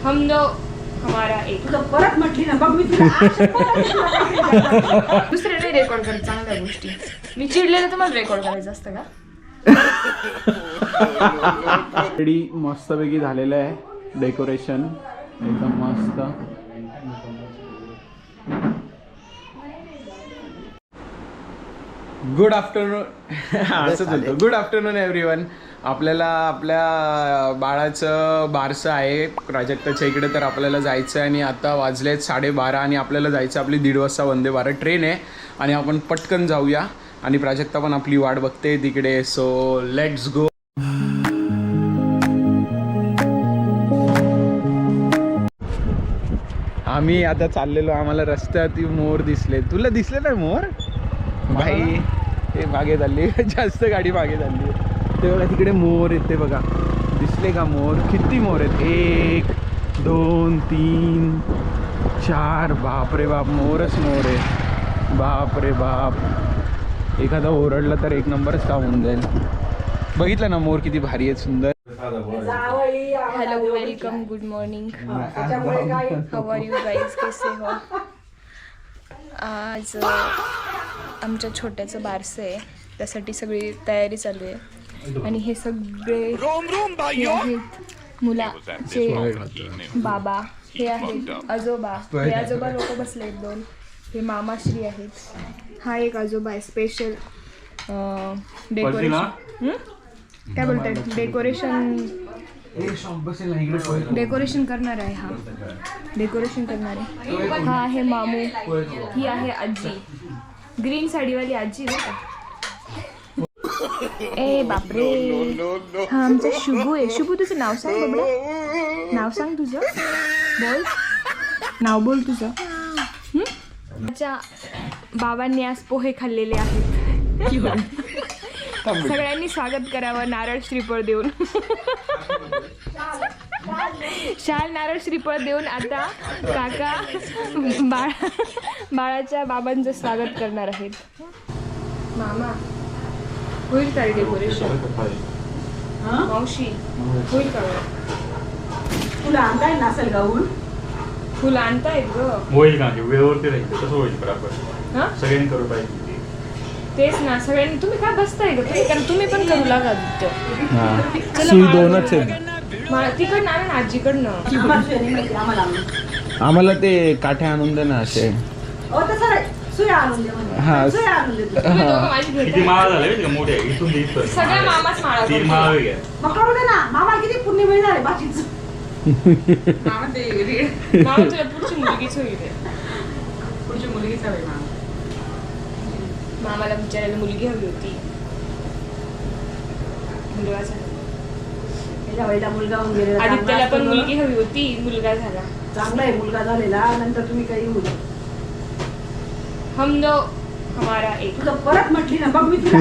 हम दो हमारा एक. परत म्हटली ना बघ मी दुसऱ्याने रेकॉर्ड करत चांगल्या गोष्टी. मी चिडलेलं तर मला रेकॉर्ड करायचं असतं का? रेडी मस्तपैकी झालेलं आहे. डेकोरेशन एकदम मस्त. Good afternoon. असंच होतं. Good afternoon everyone. आपल्याला आपल्या बाळाचं बारसं आहे प्राजक्ताच्या इकडे, तर आपल्याला जायचं आहे आणि आता वाजलेत 12:30 आणि आपल्याला जायचं आपली 1:30 वाजता वंदे भारत ट्रेन आहे आणि आपण पटकन जाऊया. आणि प्राजक्ता पण आपली वाट बघते तिकडे. So let's go. आम्ही आता चाललेलो. आम्हाला रस्त्यात मोर दिसले. तुला दिसले नाही मोर? भाई ते मागे झाली. जास्त गाडी मागे झाली. ते बघा तिकडे मोर येते बघा. दिसले का मोर? किती मोर आहेत? 1 2 3 4. बाप रे बाप, मोरच मोर आहे. बाप रे बाप. एखादा ओरडला तर एक नंबरच काम होऊन जाईल. बघितलं ना मोर किती भारी आहेत, सुंदर. Hello, welcome, good morning. How are you guys? कैसे हो? आज आमच्या छोट्याचं बारसं आहे, त्यासाठी सगळी तयारी चालू आहे. आणि हे सगळे हे आहेत मुलाचे बाबा, हे आहेत आजोबा. हे आजोबा लोक बसले आहेत 2. हे मामाश्री आहेत. हा एक आजोबा आहे स्पेशल डेकोरेशन. काय बोलतात? डेकोरेशन करणार आहे. हा डेकोरेशन करणार आहे. हा आहे मामू. ही आहे आजी, ग्रीन साडीवाली आजी बघा. ए बापरे, हा आमचा शुभू आहे. शुभू, तुझं नाव सांग बाबा. नाव सांग तुझं. बोल, नाव बोल तुझं. माझ्या बाबांनी आज पोहे खाल्लेले आहेत. सगळ्यांनी स्वागत करावं नारळ श्रीफळ देऊन. शाल नारळ श्रीफळ देऊन आता काका बाळाच्या बाबांचं स्वागत करणार आहेत. मामा, होईल का डेकोरेशन? मावशी, होईल का? तुला आणताय नसेल गाऊन? फुलं आणतायत ग. होईल का? वेळेवरती राहील तसं होईल बरोबर. हा, सगळ्यांनी करू पाहिजे. तेच ना, सगळ्यांनी. तुम्ही काय बसताय ग? कारण तुम्ही पण करू लागा. सुई 2च आहेत. तिकडनं आणा ना, आजीकडनं. आम्हाला ते काठे आणून दे ना असे. सुया आणून दे म्हणे. हा. सुया आणून दे. तुम्ही दोघं माझी किती घेताय. माळा झाले माहिती का? मोठे इथून ते इथं. सगळ्या मामाच माळा 3 करतो. माळा घ्या. मग करू दे ना. मामा किती पुण्य मिळणार आहे बाकीच. मामा तुला पुढची मुलगीच होईल रे. पुढची मुलगीच हवी मामा. मामाला बिचारायला मुलगी हवी होती. मुलगा झाला. मुलगा होऊन गेलेला. आदित्यला पण मुलगी हवी होती, मुलगा झाला. चांगला आहे मुलगा झालेला. नंतर तुम्ही काही होऊ. हम दो हमारा एक. तुला परत म्हटली ना बघ मी तुला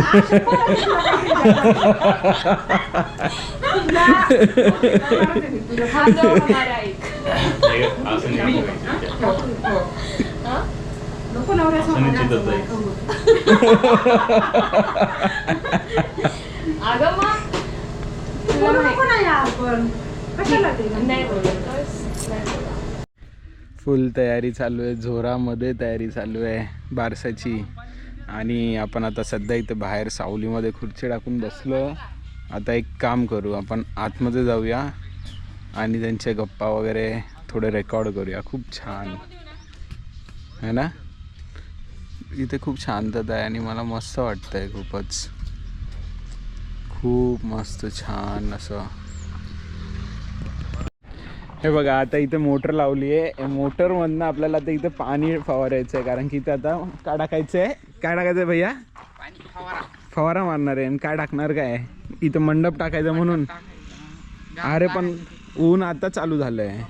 हम दो हमारा एक. असं नाही बोलायचं. हा? नको नवऱ्या असं निश्चितच आहे. अगं मग तुला नको ना यार, पण कशाला ते? नाही बोलत. नाही बोलत. फुल तयारी चालू आहे. जोरामध्ये तयारी चालू आहे बारसाची. आणि आपण आता सध्या इथं बाहेर सावलीमध्ये खुर्ची टाकून बसलो. आता एक काम करू, आपण आतमध्ये जाऊया आणि त्यांचे गप्पा वगैरे थोडे रेकॉर्ड करूया. खूप छान है ना. इथे खूप शांतता आहे आणि मला मस्त वाटतं आहे. खूपच खूप मस्त छान असं. हे बघा, आता इथे मोटर लावली आहे. मोटरमधनं आपल्याला आता इथं पाणी फवारायचं आहे. कारण की इथं आता काय टाकायचं आहे? काय टाकायचं आहे भैया? फवारा मारणार आहे. आणि काय टाकणार? काय इथं मंडप टाकायचं म्हणून. अरे पण ऊन आता चालू झालं आहे.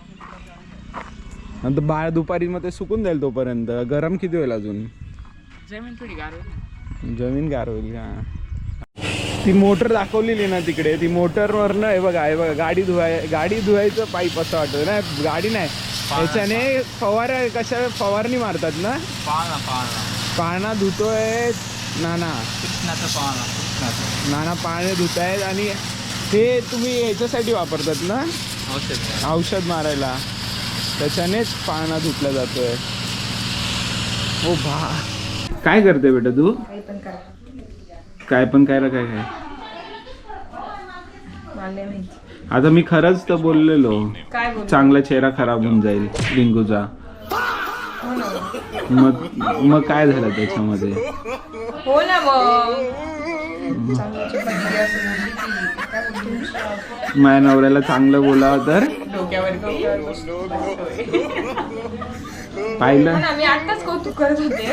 नंतर बाळ दुपारी मग ते सुकून जाईल. तोपर्यंत गरम किती होईल अजून? जमीन गार होईल का? ती मोटर दाखवलेली ना तिकडे, ती मोटरवरनं हे बघा गाडी धुवायचं पाईप असं वाटतं ना. गाडी नाही, याच्याने फवारणी मारतात ना. पाळणा धुतोय नाना. नाना पाळणे धुतायत. आणि हे तुम्ही ह्याच्यासाठी वापरतात ना, औषध मारायला, त्याच्यानेच पाळणा धुतला जातोय. ओ भा, काय करते बेटा तू? काही पण करा, काय पण काय काय काय मला नाही माहिती. आता मी खरंच तर बोललेलो, काय बोल चांगला चेहरा खराब होऊन जाईल रिंकूचा. मग काय झालं त्याच्यामध्ये? हो ना मग चांगल्याची पत्नी असं बोलली ती. काय बोलते? माझ्या नवऱ्याला चांगलं बोलावं तर डोक्यावर पाहिलं पण आम्ही आत्ताच कौतुक करत होते,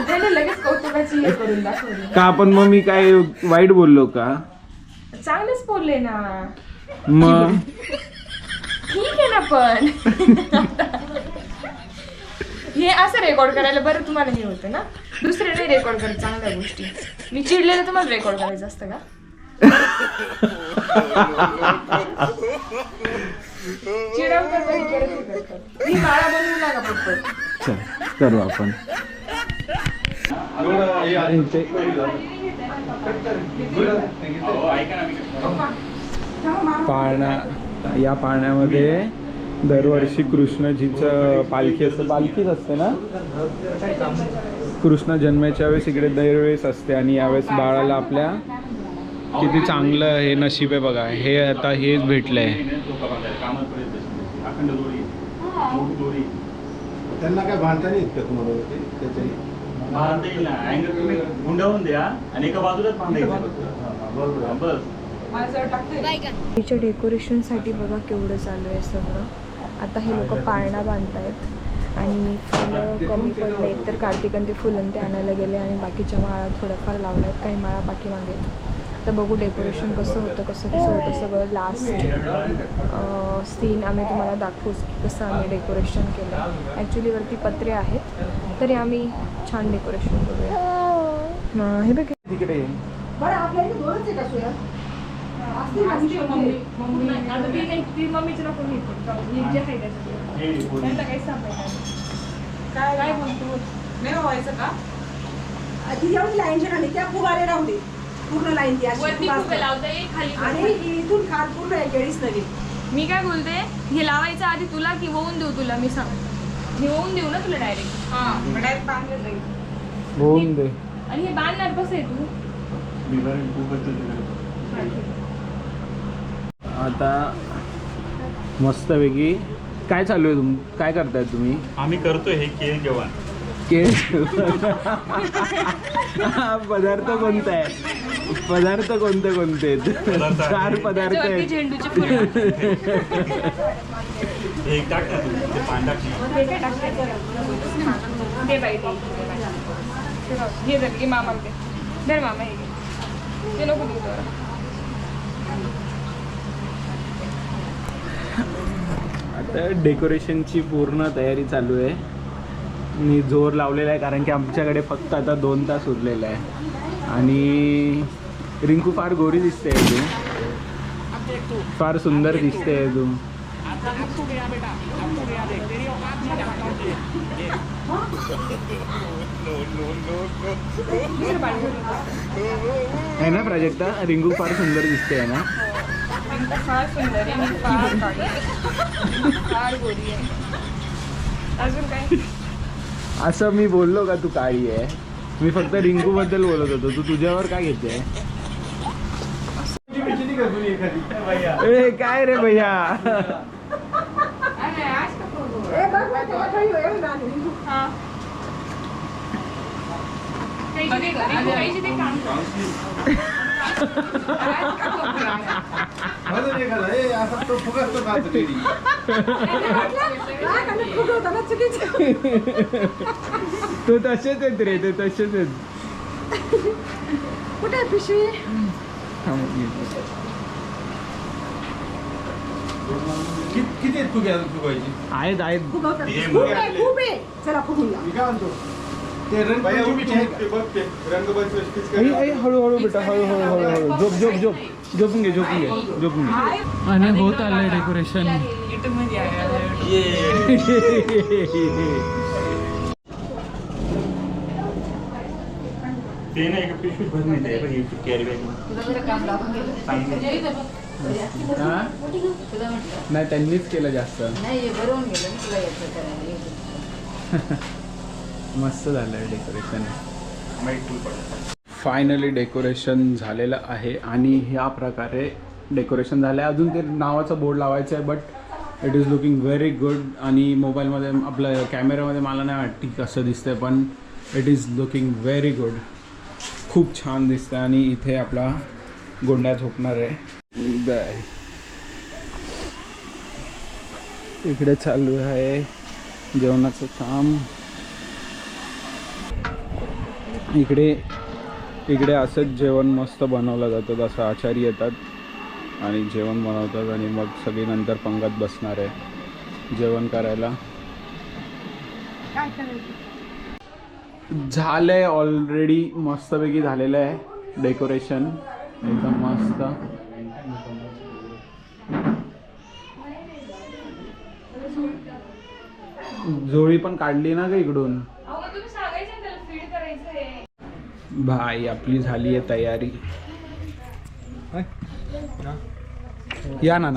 त्याने लगेच कौतुकाची हे करून दाखवली. का? पण मग मी काय वाईट बोललो का? चांगलेच बोलले ना. मग ठीक आहे ना, पण हे असं रेकॉर्ड करायला बरं तुम्हाला हे होतं ना, दुसरे नाही रेकॉर्ड करत चांगल्या गोष्टी. मी चिडलेलं तुम्हाला रेकॉर्ड करायचं असतं का? चिडवतात तरी परत हे करतात. ही बाळा बनवू नका पटपट. चल करू आपण. पाळणा, या पाळण्यामध्ये दरवर्षी कृष्णजीचं पालखी असते. पालखीच असते ना, कृष्ण जन्माच्या वेळेस इकडे दरवेळेस असते. आणि यावेळेस बाळाला आपल्या किती चांगलं हे नशीब आहे बघा, हे आता हेच भेटलंय. त्यांना काय भांडता नाही इतकं तुम्हाला त्याच्याही बांधता येईल ना, अँगल तुम्ही गुंडावून द्या आणि एका बाजूलाच बांधायचं बस. तिच्या डेकोरेशनसाठी बघा केवढं चालू आहे सगळं. आता हे लोक पाळणा बांधतायत आणि फुलं कमी पडले तर कार्तिकन ते फुलं ते आणायला गेले आणि बाकीच्या माळा थोड्याफार लावल्या आहेत, काही माळा पाठीमागे आहेत. तर बघू डेकोरेशन कसं होतं सगळं. लास्ट सीन आम्ही तुम्हाला दाखवूच की कसं आम्ही डेकोरेशन केलं. ॲक्च्युली वरती पत्रे आहेत तरी आम्ही छान डेकोरेशन करूया. हे बघ तिकडे बरं आपल्या इथे दोनच आहे का सोया? असतील ना तुमची मम्मी? मम्मीचं नको जे आहे त्याच्यात काही सांगायचं काय बोलतो नाही व्हायचं का? ती जेवढी लाईनच्या खाली त्या फुगारे राहू दे, पूर्ण लाईन ती अशी वरती फुगा फुगे असतात. लावता येईल खाली आणि इथून खाल पूर्ण आहे केळीच नवी. मी काय बोलते, हे लावायचं आधी तुला की होऊन देऊ तुला? मी सांग, हे होऊन देऊ ना तुला डायरेक्ट? डायरेक्ट बांधलं जाईल. होऊन दे. आणि हे बांधणार कसं आहे तू? आता मस्तपैकी काय चालू आहे? काय करताय तुम्ही? आम्ही करतोय हे केळ जेवण. केळ पदार्थ कोणता आहे? पदार्थ कोणते कोणते? 4 पदार्थ त्याच्यावरती आहेत. झेंडूचे फुलं. हे टाक ना तू, ते पान टाक ना. हे काय टाकते? दे बाई ते. हे जर की मामा दे. धर मामा हे घे. ते नको देऊ तुला. आता डेकोरेशनची पूर्ण तयारी चालू आहे. मी जोर लावलेला आहे कारण की आमच्याकडे फक्त आता 2 तास उरलेला आहे. आणि रिंकू फार गोरी दिसते तू, फार सुंदर दिसते तू. आहे ना प्राजक्ता? रिंकू फार सुंदर दिसते आहे ना? फार सुंदर आहे, मी फार काळी आहे. फार गोरी आहे. अजून काय? असं मी बोललो का तू काळी आहे? मी फक्त रिंकू बद्दल बोलत होतो. तू तुझ्यावर काय घेते? ए काय रे भैया? ए बघ ना, तेव्हा काही वेळ नाही. हां. काहीची ते काम कर. असा तो फुगाच तो नाच केली. काय करणार? खूप होतं ना चुकीचं. तो तसेच आहेत रे, ते तसेच आहेत. कुठे आहे पिशवी? किती आहेत फुगे अजून फुगायची? आहेत फुगवतात. हे खूप आहे, खूप आहे. चला फुगूया. मी काय म्हणतो ते रंगपंचमीचे आहेत का? बघ ते रंगपंचमी आई आई हळूहळू बेटा, हळूहळू झोपून घे. आणि होत आलंय डेकोरेशन. ते नाही एका पिशवीत भरून येते. Carry bag. हा? नाही त्यांनीच केलं जास्त. मस्त झालंय डेकोरेशन. फायनली डेकोरेशन झालेलं आहे आणि ह्या प्रकारे डेकोरेशन झालं आहे. अजून ते नावाचं बोर्ड लावायचं आहे but it is looking very good. आणि मोबाईलमध्ये आपलं कॅमेरामध्ये मला नाही वाटते कसं दिसतंय पण it is looking very good. खूप छान दिसतं. आणि इथे आपला गोंड्या झोपणार आहे. इकडे चालू आहे जेवणाचं काम. इकडे असंच जेवण मस्त बनवलं जातं. असं आचारी येतात आणि जेवण बनवतात आणि मग सगळी नंतर पंगत बसणार आहे जेवण करायला. झालंय ऑलरेडी. मस्तपैकी झालेलं आहे डेकोरेशन एकदम मस्त. जोळी पण काढली ना ग इकडून. भाई आपली झाली आहे तयारी. या ना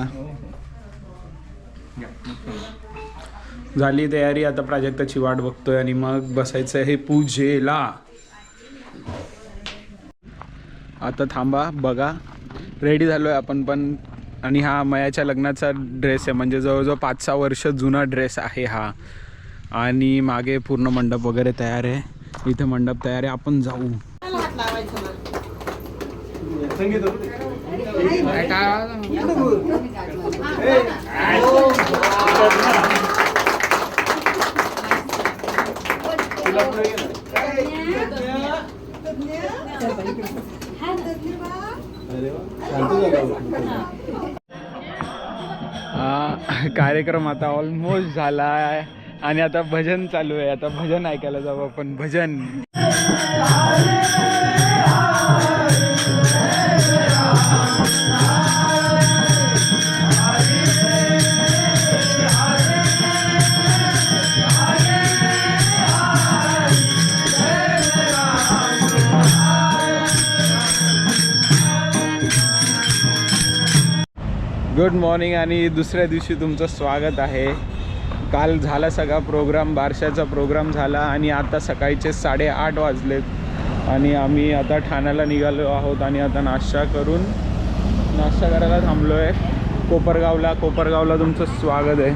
झाली तयारी. आता प्राजक्ताची वाट बघतोय आणि मग बसायचं आहे पूजेला. आता थांबा बघा रेडी झालोय आपण पण. आणि हा मयाच्या लग्नाचा ड्रेस आहे म्हणजे जवळजवळ 5-6 वर्ष जुना ड्रेस आहे हा. आणि मागे पूर्ण मंडप वगैरे तयार आहे. इथे मंडप तयार आहे. आपण जाऊ. कार्यक्रम आता ऑलमोस्ट झाला आहे आणि आता भजन चालू आहे. आता भजन ऐकायला जाऊ आपण. भजन. गुड मॉर्निंग आणि दुसऱ्या दिवशी तुमचं स्वागत आहे. काल झाला सगळा प्रोग्राम. बारशाचा प्रोग्राम झाला आणि आता सकाळचे 8:30 वाजलेत आणि आम्ही आता ठाण्याला निघालो आहोत. आणि आता नाश्ता करायला थांबलो आहे कोपरगावला तुमचं स्वागत आहे.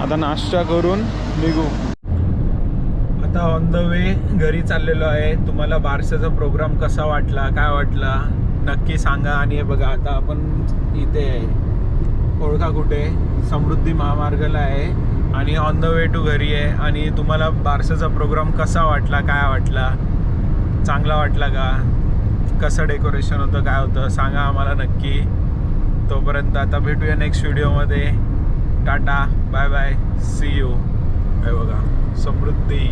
आता नाश्ता करून निघू. आता ऑन द वे घरी चाललेलो आहे. तुम्हाला बारशाचा प्रोग्राम कसा वाटला, काय वाटला नक्की सांगा. आणि हे बघा आता आपण इथे आहे ओळखा कुठे, समृद्धी महामार्गाला आहे आणि ऑन द वे टू घरी आहे. आणि तुम्हाला बारशाचा प्रोग्राम कसा वाटला, काय वाटला, चांगला वाटला का, कसं डेकोरेशन होतं, काय होतं सांगा आम्हाला नक्की. तोपर्यंत आता भेटूया नेक्स्ट व्हिडिओमध्ये. Tata bye bye see you. हे बघा समृद्धी.